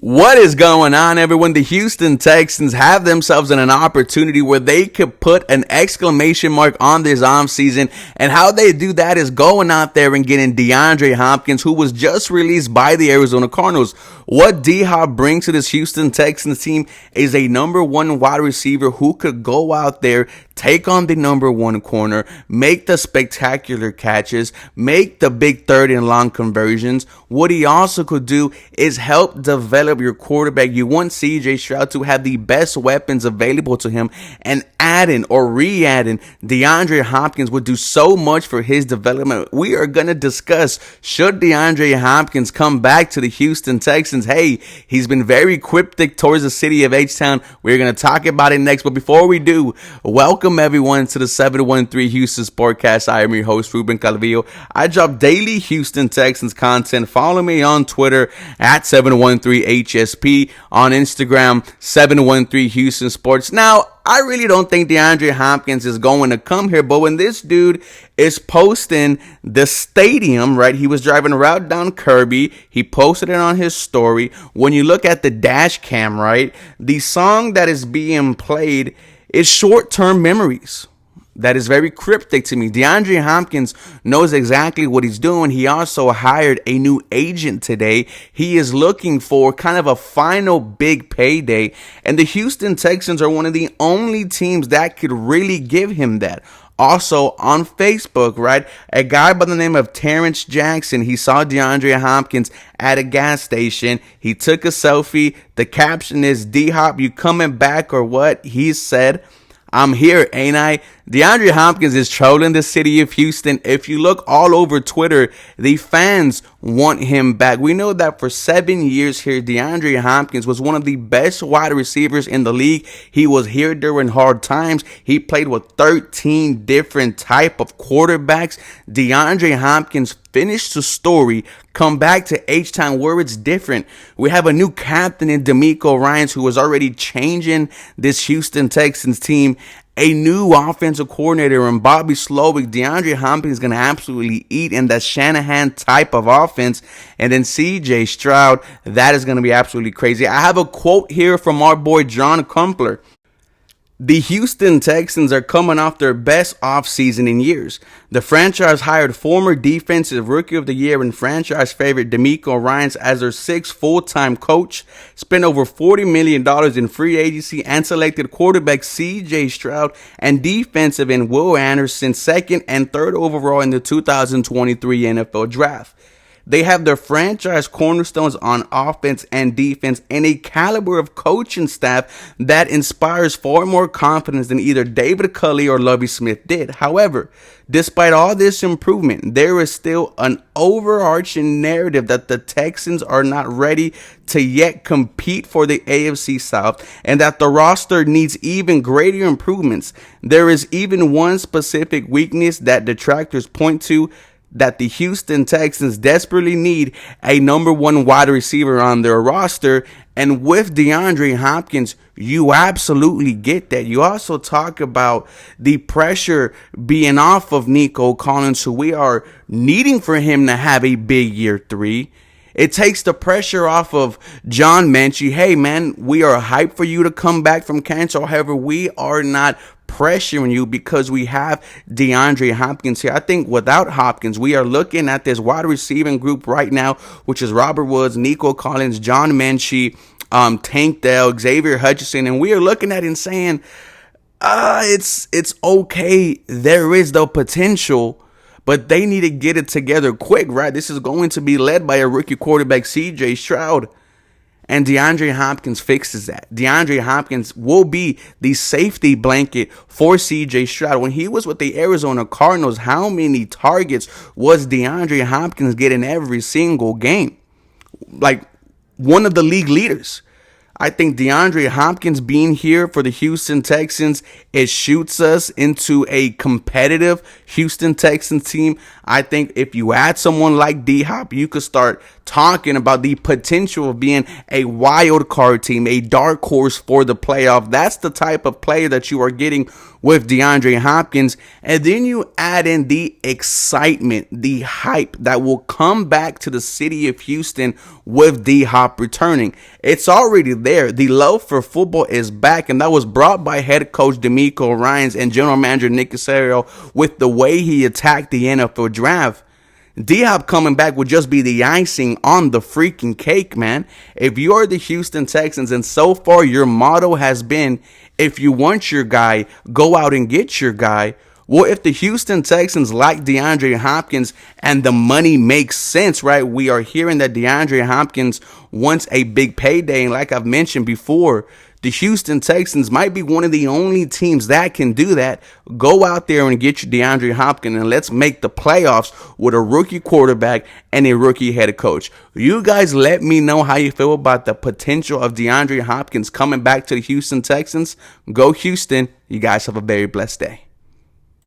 What is going on, everyone? The Houston Texans have themselves in an opportunity where they could put an exclamation mark on this offseason, and how they do that is going out there and getting Deandre Hopkins, who was just released by the Arizona Cardinals. What D-Hop brings to this Houston Texans team is a number one wide receiver who could go out there, take on the number one corner, make the spectacular catches, make the big third and long conversions. What he also could do is help develop your quarterback. You want CJ Stroud to have the best weapons available to him, and adding or re-adding DeAndre Hopkins would do so much for his development. We are going to discuss, should DeAndre Hopkins come back to the Houston Texans? Hey, he's been very cryptic towards the city of H-Town. We're going to talk about it next, but before we do, welcome everyone to the 713 Houston Sportcast. I am your host, Ruben Calvillo. I drop daily Houston Texans content. Follow me on Twitter at 713HSP, on Instagram 713 Houston Sports. Now, I really don't think DeAndre Hopkins is going to come here, but when this dude is posting the stadium, right, he was driving around down Kirby, he posted it on his story. When you look at the dash cam, right, the song that is being played is Short-Term Memories. That is very cryptic to me. DeAndre Hopkins knows exactly what he's doing. He also hired a new agent today. He is looking for kind of a final big payday. And the Houston Texans are one of the only teams that could really give him that. Also on Facebook, right, a guy by the name of Terrence Jackson, he saw DeAndre Hopkins at a gas station. He took a selfie. The caption is, D-Hop, you coming back or what? He said, I'm here, ain't I? DeAndre Hopkins is trolling the city of Houston. If you look all over Twitter, the fans want him back. We know that for 7 years here, DeAndre Hopkins was one of the best wide receivers in the league. He was here during hard times. He played with 13 different type of quarterbacks. DeAndre Hopkins finished the story, come back to H-Town where it's different. We have a new captain in D'Amico Ryans who is already changing this Houston Texans team. A new offensive coordinator in Bobby Slowick. DeAndre Hopkins is going to absolutely eat in that Shanahan type of offense. And then CJ Stroud, that is going to be absolutely crazy. I have a quote here from our boy John Crumpler. The Houston Texans are coming off their best offseason in years. The franchise hired former Defensive Rookie of the Year and franchise favorite D'Amico Ryans as their sixth full-time coach, spent over $40 million in free agency, and selected quarterback CJ Stroud and defensive end Will Anderson second and third overall in the 2023 NFL Draft. They have their franchise cornerstones on offense and defense and a caliber of coaching staff that inspires far more confidence than either David Culley or Lovie Smith did. However, despite all this improvement, there is still an overarching narrative that the Texans are not ready to yet compete for the AFC South and that the roster needs even greater improvements. There is even one specific weakness that detractors point to, that the Houston Texans desperately need a number one wide receiver on their roster. And with DeAndre Hopkins, you absolutely get that. You also talk about the pressure being off of Nico Collins, who we are needing for him to have a big year 3. It takes the pressure off of John Mechie. Hey, man, we are hyped for you to come back from cancer. However, we are not pressuring you because we have DeAndre Hopkins here. I think without Hopkins, we are looking at this wide receiving group right now, which is Robert Woods, Nico Collins, John Mechie, Tank Dell, Xavier Hutchinson, and we are looking at it and saying, it's okay. There is the potential, but they need to get it together quick, right? This is going to be led by a rookie quarterback, CJ Stroud. And DeAndre Hopkins fixes that. DeAndre Hopkins will be the safety blanket for CJ Stroud. When he was with the Arizona Cardinals, how many targets was DeAndre Hopkins getting every single game? Like, one of the league leaders. I think DeAndre Hopkins being here for the Houston Texans, it shoots us into a competitive Houston Texans team. I think if you add someone like D-Hop, you could start talking about the potential of being a wild card team, a dark horse for the playoff. That's the type of player that you are getting with DeAndre Hopkins, and then you add in the excitement, the hype that will come back to the city of Houston with D-Hop returning. It's already there. The love for football is back, and that was brought by head coach D'Amico Ryans and general manager Nick Caserio with the way he attacked the NFL draft. D-Hop coming back would just be the icing on the freaking cake, man. If you're the Houston Texans, and so far your motto has been, if you want your guy, go out and get your guy. Well, if the Houston Texans like DeAndre Hopkins and the money makes sense, right? We are hearing that DeAndre Hopkins wants a big payday. And like I've mentioned before, the Houston Texans might be one of the only teams that can do that. Go out there and get your DeAndre Hopkins, and let's make the playoffs with a rookie quarterback and a rookie head coach. You guys let me know how you feel about the potential of DeAndre Hopkins coming back to the Houston Texans. Go Houston. You guys have a very blessed day.